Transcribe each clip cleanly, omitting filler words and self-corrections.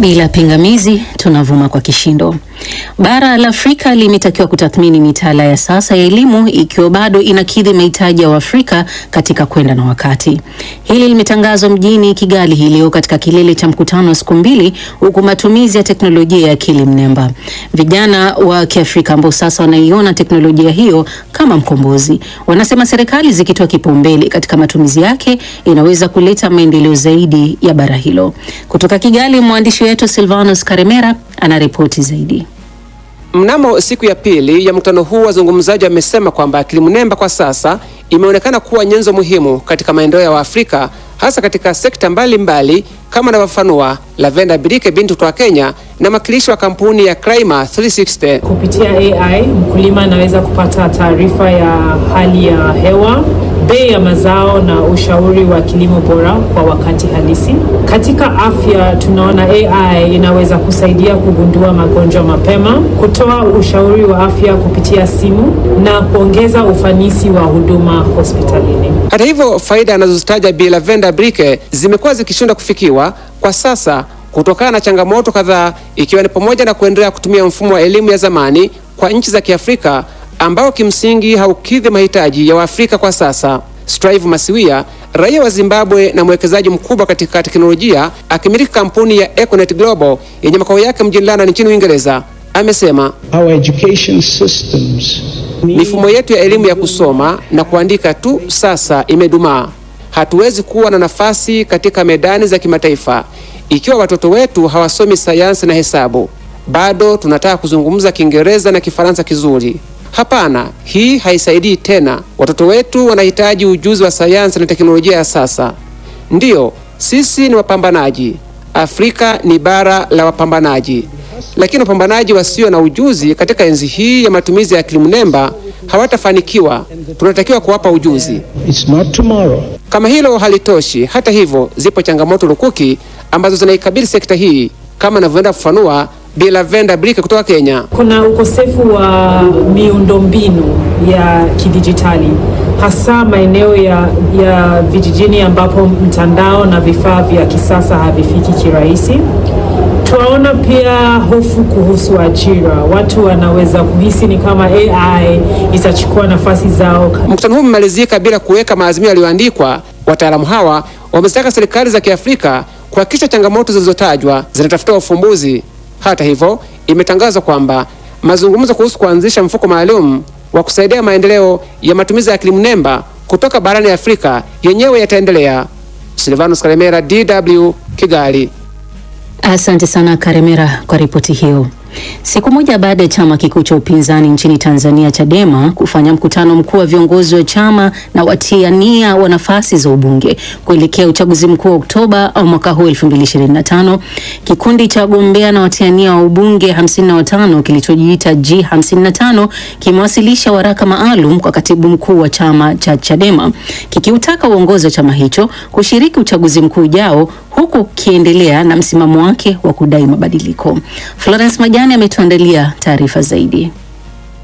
Bila pingamizi tunavuma kwa kishindo. Bara la Afrika limetakiwa kutathmini mitaala ya sasa ya elimu ikiwa bado inakidhi mahitaji ya Waafrika katika kwenda na wakati. Hili limetangazwa mjini Kigali hii leo katika kilele cha mkutano wa siku mbili, huku matumizi ya teknolojia ya akili mnemba. Vijana wa Kiafrika ambao sasa wanaiona teknolojia hiyo kama mkombozi, wanasema serikali zikitoa kipaumbele katika matumizi yake inaweza kuleta maendeleo zaidi ya bara hilo. Kutoka Kigali, mwandishi wetu Silvanus Karemera anaripoti zaidi. Mnamo siku ya pili ya mkutano huu, wazungumzaji wamesema kwamba akili mnemba kwa sasa imeonekana kuwa nyenzo muhimu katika maendeleo ya Waafrika, hasa katika sekta mbalimbali kama anavyofafanua Lavenda Birike binti kutoka Kenya na mwakilishi wa kampuni ya Clima 360. Kupitia AI, mkulima anaweza kupata taarifa ya hali ya hewa, bei ya mazao na ushauri wa kilimo bora kwa wakati halisi. Katika afya, tunaona AI inaweza kusaidia kugundua magonjwa mapema, kutoa ushauri wa afya kupitia simu na kuongeza ufanisi wa huduma hospitalini. Hata hivyo, faida anazozitaja Bi Lavenda Birike zimekuwa zikishindwa kufikiwa kwa sasa kutokana na changamoto kadhaa, ikiwa ni pamoja na kuendelea kutumia mfumo wa elimu ya zamani kwa nchi za Kiafrika ambao kimsingi haukidhi mahitaji ya Waafrika kwa sasa. Strive Masiwia, raia wa Zimbabwe na mwekezaji mkubwa katika teknolojia, akimiliki kampuni ya Econet Global yenye makao yake mjini London nchini Uingereza, amesema our education systems, mifumo yetu ya elimu ya kusoma na kuandika tu sasa imedumaa. Hatuwezi kuwa na nafasi katika medani za kimataifa ikiwa watoto wetu hawasomi sayansi na hesabu. Bado tunataka kuzungumza Kiingereza na Kifaransa kizuri. Hapana, hii haisaidii tena. Watoto wetu wanahitaji ujuzi wa sayansi na teknolojia ya sasa. Ndiyo, sisi ni wapambanaji. Afrika ni bara la wapambanaji. Lakini wapambanaji wasio na ujuzi katika enzi hii ya matumizi ya akili mnemba hawatafanikiwa. Tunatakiwa kuwapa ujuzi. It's not tomorrow. Kama hilo halitoshi, hata hivyo, zipo changamoto lukuki ambazo zinaikabili sekta hii, kama anavyoenda kufanua Bi Lavenda Birike kutoka Kenya. Kuna ukosefu wa miundombinu ya kidijitali, hasa maeneo ya vijijini ambapo mtandao na vifaa vya kisasa havifiki kirahisi. Tunaona pia hofu kuhusu ajira. Watu wanaweza kuhisi ni kama AI itachukua nafasi zao. Mkutano huu umemalizika bila kuweka maazimio yaliyoandikwa. Wataalamu hawa wamezitaka serikali za Kiafrika kuhakikisha changamoto zilizotajwa zinatafutiwa ufumbuzi. Hata hivyo, imetangazwa kwamba mazungumzo kuhusu kuanzisha mfuko maalum wa kusaidia maendeleo ya matumizi ya akili mnemba kutoka barani Afrika yenyewe yataendelea. Silvanus Karemera, DW, Kigali. Asante sana Karemera kwa ripoti hiyo. Siku moja baada ya chama kikuu cha upinzani nchini Tanzania Chadema kufanya mkutano mkuu wa viongozi wa chama na watiania wa nafasi za ubunge kuelekea uchaguzi mkuu wa Oktoba au mwaka huu 2025, kikundi cha wagombea na watiania wa ubunge 55 kilichojiita G55 kimewasilisha waraka maalum kwa katibu mkuu wa chama cha Chadema kikiutaka uongozi wa chama hicho kushiriki uchaguzi mkuu ujao, huku kiendelea na msimamo wake wa kudai mabadiliko. Florence Majani ametuandalia taarifa zaidi.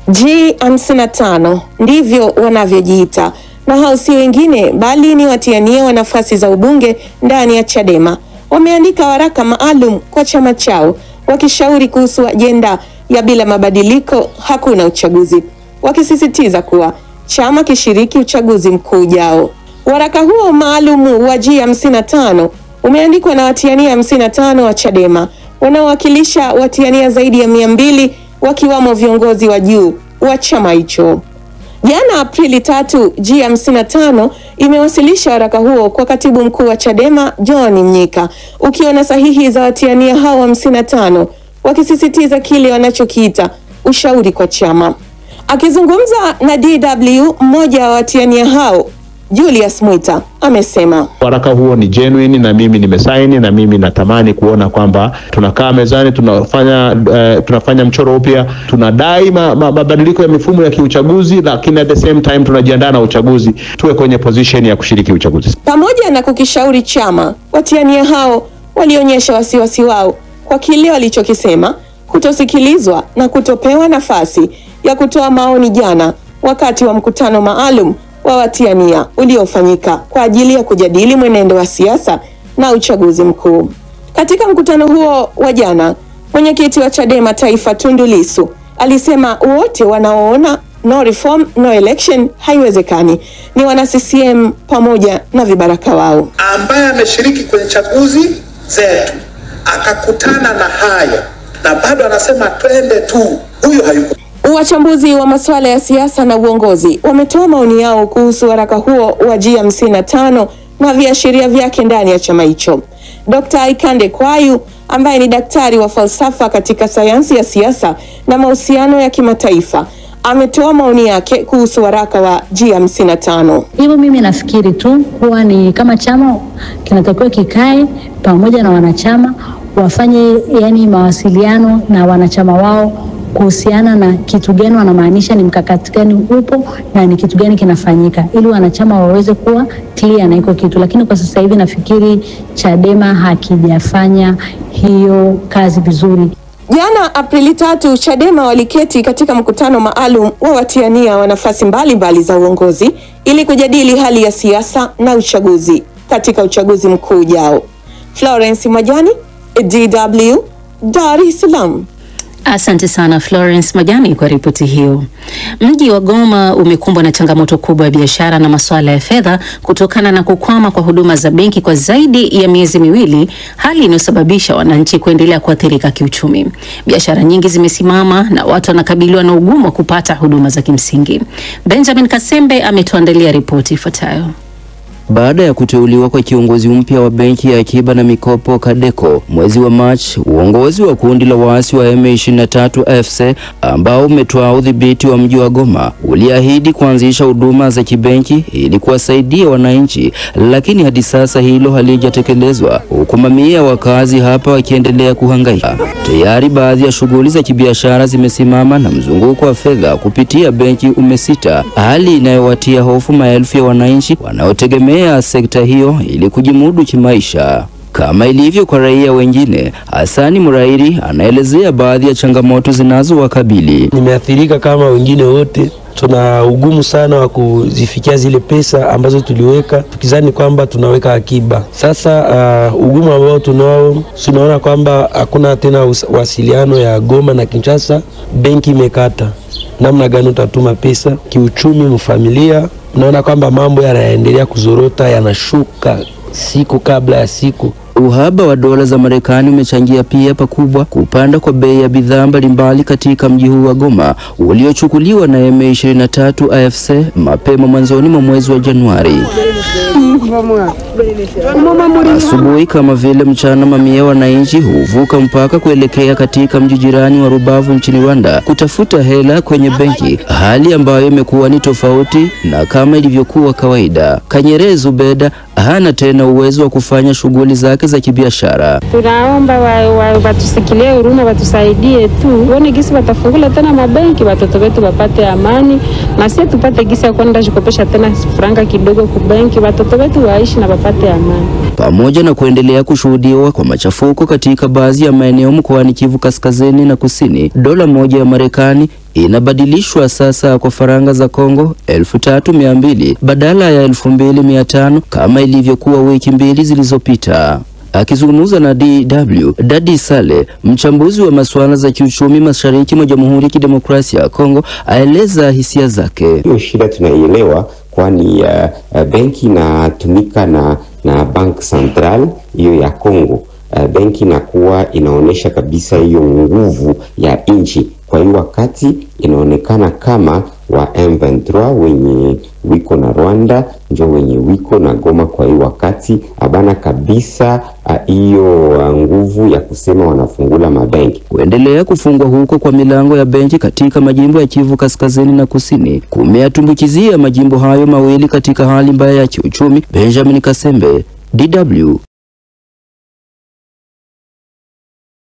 G55 ndivyo wanavyojiita, na hao si wengine bali ni watiania wa nafasi za ubunge ndani ya Chadema. Wameandika waraka maalum kwa chama chao wakishauri kuhusu ajenda ya bila mabadiliko hakuna uchaguzi, wakisisitiza kuwa chama kishiriki uchaguzi mkuu ujao. Waraka huo maalum wa G55 umeandikwa na watiania 55 wa Chadema wanaowakilisha watiania zaidi ya 200 wakiwamo viongozi wa juu wa chama hicho. Jana Aprili 3, G55 imewasilisha waraka huo kwa katibu mkuu wa Chadema John Mnyika, ukiwa na sahihi za watiania hao 55 wakisisitiza kile wanachokiita ushauri kwa chama. Akizungumza na DW, mmoja wa watiania hao Julius Mwita amesema waraka huo ni genuine na mimi nimesaini, na mimi natamani kuona kwamba tunakaa mezani, tunafanya mchoro upya, tunadai mabadiliko ya mifumo ya kiuchaguzi, lakini at the same time tunajiandaa na uchaguzi, tuwe kwenye position ya kushiriki uchaguzi. Pamoja na kukishauri chama, watiania hao walionyesha wasiwasi wao kwa kile walichokisema kutosikilizwa na kutopewa nafasi ya kutoa maoni jana wakati wa mkutano maalum wa watiania uliofanyika kwa ajili ya kujadili mwenendo wa siasa na uchaguzi mkuu. Katika mkutano huo wa jana, mwenyekiti wa Chadema Taifa Tundu Lissu alisema wote wanaoona no reform no election haiwezekani ni wana CCM pamoja na vibaraka wao. Ambaye ameshiriki kwenye chaguzi zetu akakutana na hayo na bado anasema twende tu, huyo hayuko. Wachambuzi wa masuala ya siasa na uongozi wametoa maoni yao kuhusu waraka huo wa G55 na viashiria vyake ndani ya chama hicho. Dr. Ikande Kwayu ambaye ni daktari wa falsafa katika sayansi ya siasa na mahusiano ya kimataifa ametoa maoni yake kuhusu waraka wa G55. Hivyo mimi nafikiri tu kuwa ni kama chama kinatakiwa kikae pamoja na wanachama wafanye mawasiliano na wanachama wao kuhusiana na kitu gani wanamaanisha, ni mkakati gani upo na ni kitu gani kinafanyika, ili wanachama waweze kuwa clear na iko kitu. Lakini kwa sasa hivi nafikiri Chadema hakijafanya hiyo kazi vizuri. Jana Aprili 3, Chadema waliketi katika mkutano maalum wa watiania wa nafasi mbalimbali za uongozi ili kujadili hali ya siasa na uchaguzi katika uchaguzi mkuu ujao. Florence Majani, DW, Dar es Salaam. Asante sana Florence Majani kwa ripoti hiyo. Mji wa Goma umekumbwa na changamoto kubwa ya biashara na masuala ya fedha kutokana na kukwama kwa huduma za benki kwa zaidi ya miezi miwili, hali inayosababisha wananchi kuendelea kuathirika kiuchumi. Biashara nyingi zimesimama na watu wanakabiliwa na ugumu wa kupata huduma za kimsingi. Benjamin Kasembe ametuandalia ripoti ifuatayo. Baada ya kuteuliwa kwa kiongozi mpya wa benki ya akiba na mikopo Kadeko mwezi wa Machi, uongozi wa kundi la waasi wa M23 AFC ambao umetoa udhibiti wa mji wa Goma uliahidi kuanzisha huduma za kibenki ili kuwasaidia wananchi, lakini hadi sasa hilo halijatekelezwa, huku mamia wakazi hapa wakiendelea kuhangaika. Tayari baadhi ya shughuli za kibiashara zimesimama na mzunguko wa fedha kupitia benki umesita, hali inayowatia hofu maelfu ya wananchi wanaotegemea sekta hiyo ili kujimudu kimaisha. Kama ilivyo kwa raia wengine, Hasani Murairi anaelezea baadhi ya changamoto zinazowakabili. Nimeathirika kama wengine wote. Tuna ugumu sana wa kuzifikia zile pesa ambazo tuliweka tukizani kwamba tunaweka akiba. Sasa ugumu ambao tunao, tunaona kwamba hakuna tena wasiliano ya Goma na Kinshasa. Benki imekata. Namna gani utatuma pesa? Kiuchumi mfamilia, unaona kwamba mambo yanaendelea kuzorota, yanashuka siku kabla ya siku. Uhaba wa dola za Marekani umechangia pia pakubwa kupanda kwa bei ya bidhaa mbalimbali katika mji huu wa Goma uliochukuliwa na M23 AFC mapema mwanzoni mwa mwezi wa Januari. Asubuhi kama vile mchana, mamia wananchi huvuka mpaka kuelekea katika mji jirani wa Rubavu nchini Rwanda kutafuta hela kwenye benki, hali ambayo imekuwa ni tofauti na kama ilivyokuwa kawaida. Kanyere Zubeda hana tena uwezo wa kufanya shughuli zake za kibiashara. Tunaomba watusikilie huruma, watusaidie tu. Wone gisi watafungula tena mabenki, watoto wetu wapate amani, na sisi tupate gisi ya kwenda kukopesha tena franga kidogo ku benki, watoto wetu waishi na wapate amani. Pamoja na kuendelea kushuhudiwa kwa machafuko katika baadhi ya maeneo mkoani Kivu Kaskazini na Kusini, dola moja ya Marekani inabadilishwa sasa kwa faranga za Kongo 3200 badala ya 2500 kama ilivyokuwa wiki mbili zilizopita. Akizungumza na DW, Dadi Sale, mchambuzi wa masuala za kiuchumi mashariki mwa Jamhuri ya Kidemokrasia ya Kongo, aeleza hisia zake. Hiyo shida tunaielewa, kwani benki inatumika na Bank Central hiyo ya Kongo. Benki inakuwa inaonesha kabisa hiyo nguvu ya nchi. Kwa hiyo wakati inaonekana kama wa M23 wenye wiko na Rwanda ndio wenye wiko na Goma, kwa hiyo wakati abana kabisa hiyo nguvu ya kusema wanafungula mabenki. Kuendelea kufungwa huko kwa milango ya benki katika majimbo ya Kivu Kaskazini na Kusini kumeatumbukizia majimbo hayo mawili katika hali mbaya ya kiuchumi. Benjamin Kasembe, DW.